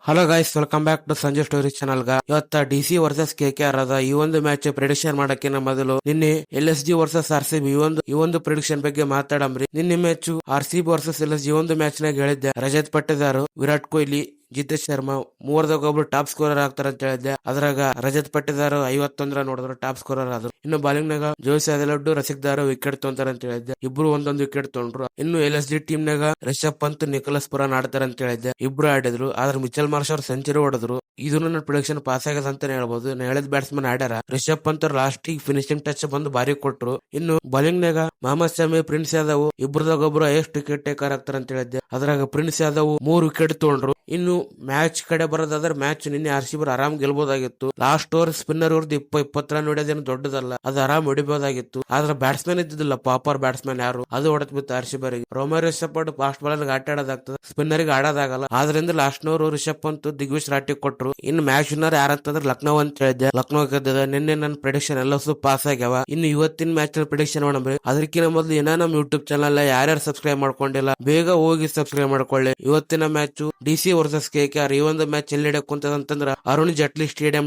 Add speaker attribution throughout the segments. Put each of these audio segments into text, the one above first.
Speaker 1: Hello guys, welcome back to Sanje story channel. ಇವತ್ತ DC versus KKR ಅದ. ಈ ಒಂದು ಮ್ಯಾಚ್ ಪ್ರಿಡಿಕ್ಷನ್ ಮಾಡಕ್ಕಿನ ಮೊದಲು ನಿನ್ನೆ LSG ವರ್ಸಸ್ RCB ಈ ಒಂದು ಪ್ರಿಡಿಕ್ಷನ್ ಬಗ್ಗೆ ಮಾತಾಡಮ್ರಿ. ನಿನ್ನೆ ಮ್ಯಾಚ್ RCB ವರ್ಸಸ್ LSG ಒಂದು ಮ್ಯಾಚ್ ನಾಗ ಹೇಳಿದ್ದೆ ರಜತ್ ಪಟ್ಟಿದಾರ್, ವಿರಾಟ್ ಕೊಹ್ಲಿ, ಜಿತೇಶ್ ಶರ್ಮಾ ಮೂವರ್ದಾಗ ಒಬ್ರು ಟಾಪ್ ಸ್ಕೋರರ್ ಆಗ್ತಾರ ಅಂತ ಹೇಳಿದ್ದೆ. ಅದ್ರಾಗ ರಜತ್ ಪಟ್ಟಿದಾರ್ 51 ನೋಡಿದ್ರು ಟಾಪ್ ಸ್ಕೋರರ್ ಆದ್ರು. ಇನ್ನು ಬಾಲಿಂಗ್ ನಾಗ ಜೋಶ್ ಅದೆಲ್ಲಡ್ಡು ರಸಿಕ್ದಾರ್ ವಿಕೆಟ್ ತೊಂತಾರ ಅಂತ ಹೇಳಿದ್ದೆ. ಇಬ್ರು ಒಂದೊಂದು ವಿಕೆಟ್ ತೊಗೊಂಡ್ರು. ಇನ್ನು LSG ಟೀಮ್ ನಾಗ ರಿಷಬ್ ಪಂತ್, ನಿಕೋಲಸ್ ಪುರಾನ್ ಆಡ್ತಾರ ಅಂತ ಹೇಳಿದ್ದೆ. ಇಬ್ರು ಆಡಿದ್ರು. ಆದ್ರೆ ಮಿಚೆಲ್ ಮಾರ್ಷ್ ಅವ್ರು ಸೆಂಚುರಿ ಹೊಡೆದ್ರು. ಇದು ನನ್ನ ಪ್ರೊಡಿಕ್ಷನ್ ಪಾಸ್ ಆಗದ ಅಂತ ಹೇಳ್ಬೋದು. ಹೇಳಿದ ಬ್ಯಾಟ್ಸ್ಮನ್ ಆಡ್ಯಾರ. Rishabh Pant last finishing touch ಬಂದು ಬಾರಿ ಕೊಟ್ರು. ಇನ್ನು ಬಾಲಿಂಗ್ ನಾಗ ಮೊಹಮ್ಮದ್ ಶಮಿ, ಪ್ರಿನ್ಸ್ ಯಾದವ್ ಇಬ್ರದಾಗ ಒಬ್ರು ಎಷ್ಟು ವಿಕೆಟ್ ಟೇಕರ್ ಆಗ್ತಾರ ಅಂತ ಹೇಳಿದ್ದೆ. ಅದ್ರಾಗ ಪ್ರಿನ್ಸ್ ಯಾದವ್ 3 ವಿಕೆಟ್ ತೊಗೊಂಡ್ರು. ಇನ್ನು ಮ್ಯಾಚ್ ಕಡೆ ಬರೋದಾದ್ರೆ ಮ್ಯಾಚ್ ನಿನ್ನೆ RCB ಆರಾಮ್ ಗೆಲ್ಬಹುದಾಗಿತ್ತು. ಲಾಸ್ಟ್ ಓವರ್ ಸ್ಪಿನ್ನರ್ ಅವ್ರದ್ದು 20 ರನ್ ಹೊಡೆಯೋದೇನು ದೊಡ್ಡದಲ್ಲ, ಅದು ಆರಾಮ್ ಹೊಡಿಬಹುದಾಗಿತ್ತು. ಆದ್ರೆ ಬ್ಯಾಟ್ಸ್ಮನ್ ಇದ್ದಿದ್ದಿಲ್ಲ, ಪಾಪರ್ ಬ್ಯಾಟ್ಸ್ಮನ್ ಯಾರು, ಅದು ಹೊಡೆದ್ ಬಿತ್ತು RCB. ರೋಮರ್ ರಿಷಬ್ ಪಂತ್ ಫಾಸ್ಟ್ ಬಾಲರ್ ಆಟ ಆಡೋದಾಗ್ತದೆ, ಸ್ಪಿನ್ನರ್ ಗೆ ಆಡೋದಾಗಲ್ಲ. ಆದ್ರಿಂದ ಲಾಸ್ಟ್ ನವರು ರಿಷಬ್ ಪಂತ್ ದಿಗ್ವಿಶ್ ರಾಟಿ ಕೊಟ್ರು. ಇನ್ನು ಮ್ಯಾಚ್ ವಿನ್ನರ್ ಯಾರಂತಂದ್ರೆ ಲಕ್ನೋ ಅಂತ ಹೇಳಿದ್ದೆ. ಲಕ್ನೋ ಗೆದ್ದದ. ನಿನ್ನೆ ನನ್ನ ಪ್ರಿಡಿಕ್ಷನ್ ಎಲ್ಲ ಪಾಸ್ ಆಗ್ಯಾವ. ಇನ್ನು ಇವತ್ತಿನ ಮ್ಯಾಚ್ ಪ್ರಿಡಿಕ್ಷನ್ ಮಾಡಂಬ್ರಿ. ಅದಕ್ಕಿಂತ ಮೊದಲು ಏನೋ ನಮ್ಮ ಯೂಟ್ಯೂಬ್ ಚಾನಲ್ ಯಾರ್ಯಾರು ಸಬ್ಸ್ಕ್ರೈಬ್ ಮಾಡ್ಕೊಂಡಿಲ್ಲ ಬೇಗ ಹೋಗಿ ಸಬ್ಸ್ಕ್ರೈಬ್ ಮಾಡ್ಕೊಳ್ಳಿ. ಇವತ್ತಿನ ಮ್ಯಾಚ್ DC ವರ್ಸಸ್ KKR. ಈ ಒಂದು ಮ್ಯಾಚ್ ಎಲ್ಲಿ ನಡೆಯಕ್ ಕುಂತದ ಅಂತಂದ್ರ Arun Jaitley stadium,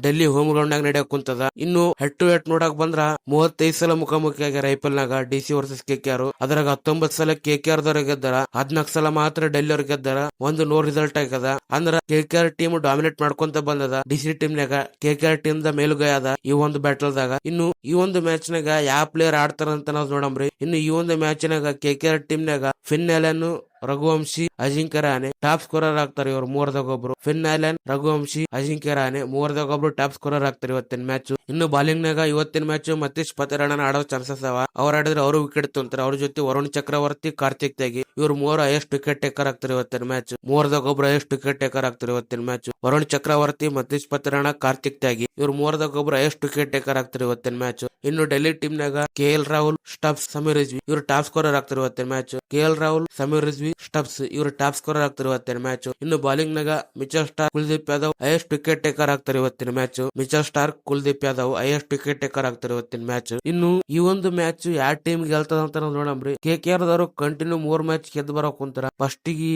Speaker 1: Delhi home ground ನಾಗ ನಡೆಯಕ್ ಕುಂತದ. ಇನ್ನು ಹೆಡ್ ಟು ಹೆಡ್ ನೋಡಕ್ ಬಂದ್ರ 35 ಸಲ ಮುಖಾಮುಖಿ ಆಗ್ಯಾರ IPL ನಾಗ DC ವರ್ಸಸ್ KKR. ಅದ್ರಾಗ 19 ಸಲ KKR ದವ್ರ ಗೆದ್ದಾರ, 14 ಸಲ ಮಾತ್ರ ಡೆಲ್ಲಿ ಅವ್ರ ಗೆದ್ದಾರ. ಒಂದು ನೋ ರಿಸಲ್ಟ್ ಆಗದ. ಅಂದ್ರ KKR ಟೀಮ್ ಡಾಮಿನೇಟ್ ಮಾಡ್ಕೊಂತ ಬಂದದ. DC ಟೀಮ್ ನಾಗ KKR ಟೀಮ್ ದ ಮೇಲುಗೈ ಅದ ಈ ಒಂದು ಬ್ಯಾಟಲ್ ದಾಗ. ಇನ್ನು ಈ ಒಂದು ಮ್ಯಾಚ್ ನಾಗ ಯಾವ ಪ್ಲೇಯರ್ ಆಡ್ತಾರ ಅಂತ ನಾವ್ ನೋಡಂಬ್ರಿ. ಇನ್ನು ಈ ಒಂದು ಮ್ಯಾಚ್ ನಾಗ KKR ಟೀಮ್ ನಾಗ fin Allen, Raghuvanshi, Ajinkya Rahane top scorer ಆಗ್ತಾರೆ. ಇವ್ರು ಮೂವರ್ದಾಗ ಒಬ್ರು. ಫಿನ್ ಅಲೆನ್, ರಘುವಂಶಿ, ಅಜಿಂಕ್ಯ ರಹಾನೆ ಮೂವರ್ದಾಗ ಒಬ್ರು ಟಾಪ್ ಸ್ಕೋರರ್ ಆಗ್ತಾರೆ ಇವತ್ತಿನ ಮ್ಯಾಚ್. ಇನ್ನು ಬಾಲಿಂಗ್ ನಾಗ ಇವತ್ತಿನ ಮ್ಯಾಚ್ ಮತೀಶ್ ಪತೆರಾಣ ಆಡೋ ಚಾನ್ಸಸ್ ಅವ. ಅವ್ರ ಆಡಿದ್ರೆ ಅವರು ವಿಕೆಟ್ ತೊಂತಾರೆ. ಅವ್ರ ಜೊತೆ ವರುಣ್ ಚಕ್ರವರ್ತಿ, ಕಾರ್ತಿಕ್ ತ್ಯಾಗಿ ಇವ್ರು ಮೂವರು ಎಷ್ಟು ವಿಕೆಟ್ ಟೇಕರ್ ಆಗ್ತಾರೆ ಇವತ್ತಿನ ಮ್ಯಾಚ್. ಮೂವರ್ದಾಗ ಒಬ್ರು ಎಷ್ಟು ವಿಕೆಟ್ ಟೇಕರ್ ಆಗ್ತಾರೆ ಇವತ್ತಿನ ಮ್ಯಾಚ್. ವರುಣ್ ಚಕ್ರವರ್ತಿ, ಮತೀಶ್ ಪತೆರಾಣ, ಕಾರ್ತಿಕ್ ತ್ಯಾಗಿ ಇವ್ರು ಮೂವರ್ದಾಗ ಒಬ್ರು ಎಷ್ಟು ವಿಕೆಟ್ ಟೇಕರ್ ಆಗ್ತಾರೆ ಇವತ್ತಿನ ಮ್ಯಾಚ್. ಇನ್ನು ಡೆಲ್ಲಿ ಟೀಮ್ ನಾಗ KL ರಾಹುಲ್, ಸ್ಟಬ್ಸ್, ಸಮೀರ್ ರಿಜ್ವಿ ಇವ್ರು ಟಾಪ್ ಸ್ಕೋರರ್ ಆಗ್ತಾರೆ ಇವತ್ತಿನ match. KL Rahul, Sameer Rizvi, Stubbs ಇವರು ಟಾಪ್ ಸ್ಕೋರರ್ ಆಗ್ತಾರೆ ಇವತ್ತಿನ ಮ್ಯಾಚ್. ಇನ್ನು ಬಾಲಿಂಗ್ ನಾಗ Mitchell Starc, Kuldeep Yadav highest wicket taker ಆಗ್ತಾರೆ ಇವತ್ತಿನ match. Mitchell Starc, Kuldeep Yadav highest wicket taker ಆಗ್ತಾರೆ ಇವತ್ತಿನ ಮ್ಯಾಚ್. ಇನ್ನು ಈ ಒಂದು ಮ್ಯಾಚ್ ಯಾವ ಟೀಮ್ ಗೆಲ್ತದ ಅಂತ ನಾವು ನೋಡಂಬ್ರಿ. KKR ದವರು ಕಂಟಿನ್ಯೂ 3 ಮ್ಯಾಚ್ ಗೆದ್ದು ಬರೋಕ್ ಕುಂತಾರ. ಫಸ್ಟ್ ಗೆ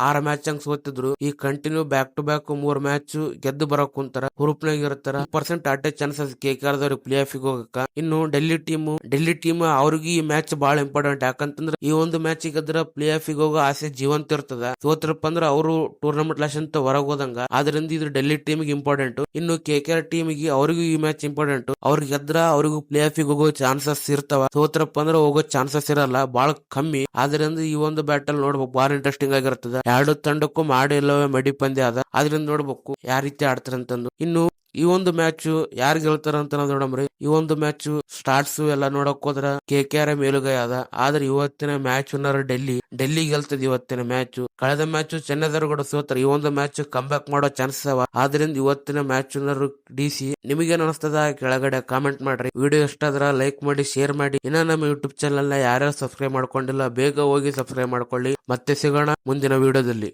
Speaker 1: 6 ಮ್ಯಾಚ್ ಹಂಗ್ ಸೋತಿದ್ರು. ಈ continue back to back 3 match ಗೆದ್ದು ಬರೋಕ್ ಕುಂತಾರ. ಹುರುಪ್ನಾಗ ಇರ್ತಾರ. % ಆಟ ಚಾನ್ಸಸ್ KKR ದವ್ರಿಗೆ ಪ್ಲೇ ಆಫ್ ಹೋಗಕ್ಕ. ಇನ್ನು ಡೆಲ್ಲಿ ಟೀಮ್ ಅವ್ರಿಗೆ ಈ ಮ್ಯಾಚ್ ಬಹಳ ಇಂಪಾರ್ಟೆಂಟ್. ಯಾಕಂತಂದ್ರೆ ಈ ಒಂದು ಮ್ಯಾಚ್ ಗೆದ್ರ ಪ್ಲೇ ಆಫ್ ಹೋಗೋ ಆಸೆ ಜೀವಂತ ಇರ್ತದ. ಸೋತ್ರಪ್ಪ ಅಂದ್ರ ಅವರು ಟೂರ್ನಮೆಂಟ್ ಲಾಸ್ ಅಂತ ಹೊರಗೆ ಹೋದಂಗ. ಆದ್ರಿಂದ ಇದು ಡೆಲ್ಲಿ ಟೀಮ್ ಇಂಪಾರ್ಟೆಂಟ್. ಇನ್ನು KKR ಟೀಮ್ ಗೆ ಅವ್ರಿಗೂ ಈ ಮ್ಯಾಚ್ ಇಂಪಾರ್ಟೆಂಟ್. ಅವ್ರಿಗೆ ಗೆದ್ರ ಅವ್ರಿಗೂ ಪ್ಲೇ ಆಫ್ ಹೋಗೋ ಚಾನ್ಸಸ್ ಇರ್ತಾವ. ಸೋತ್ರಪ್ಪ ಅಂದ್ರ ಹೋಗೋ ಚಾನ್ಸಸ್ ಇರಲ್ಲ, ಬಹಳ ಕಮ್ಮಿ. ಆದ್ರಿಂದ ಈ ಒಂದು ಬ್ಯಾಟಲ್ ನೋಡ್ಬೇಕು, ಬಾಳ ಇಂಟ್ರೆಸ್ಟಿಂಗ್ ಆಗಿರ್ತದ. ಎರಡು ತಂಡಕ್ಕೂ ಮಾಡಿ ಇಲ್ಲವೇ ಮಡಿ ಪಂದ್ಯ ಅದ. ಆದ್ರಿಂದ ನೋಡ್ಬೇಕು ಯಾವ ರೀತಿ ಆಡ್ತಾರ ಅಂತಂದು. ಇನ್ನು ಈ ಒಂದು ಮ್ಯಾಚ್ ಯಾರು ಗೆಲ್ತಾರ ಅಂತ ನಾವು ನೋಡಮ್ರಿ. ಈ ಒಂದು ಮ್ಯಾಚ್ ಸ್ಟಾರ್ಟ್ಸ್ ಎಲ್ಲ ನೋಡಕ್ ಹೋದ್ರ KKR ಮೇಲುಗೈ ಅದ. ಆದ್ರೆ ಇವತ್ತಿನ ಮ್ಯಾಚ್ ವಿನ್ನರ್ ಡೆಲ್ಲಿ ಗೆಲ್ತದ ಇವತ್ತಿನ ಮ್ಯಾಚ್. ಕಳೆದ ಮ್ಯಾಚ್ ಚೆನ್ನೈದವ್ರು ಕೂಡ ಸೋತರ. ಈ ಒಂದು ಮ್ಯಾಚ್ ಕಮ್ ಬ್ಯಾಕ್ ಮಾಡೋ ಚಾನ್ಸಸ್ ಅವ. ಆದ್ರಿಂದ ಇವತ್ತಿನ ಮ್ಯಾಚ್ ವಿನ್ನರ್ DC. ನಿಮಗೇನ್ ಅನಿಸ್ತದ ಕೆಳಗಡೆ ಕಾಮೆಂಟ್ ಮಾಡ್ರಿ. ವಿಡಿಯೋ ಇಷ್ಟ ಆದ್ರ ಲೈಕ್ ಮಾಡಿ, ಶೇರ್ ಮಾಡಿ. ಇನ್ನ ನಮ್ಮ ಯೂಟ್ಯೂಬ್ ಚಾನಲ್ ನ ಯಾರ್ಯಾರು ಸಬ್ಸ್ಕ್ರೈಬ್ ಮಾಡ್ಕೊಂಡಿಲ್ಲ ಬೇಗ ಹೋಗಿ ಸಬ್ಸ್ಕ್ರೈಬ್ ಮಾಡ್ಕೊಳ್ಳಿ. ಮತ್ತೆ ಸಿಗೋಣ ಮುಂದಿನ ವಿಡಿಯೋದಲ್ಲಿ.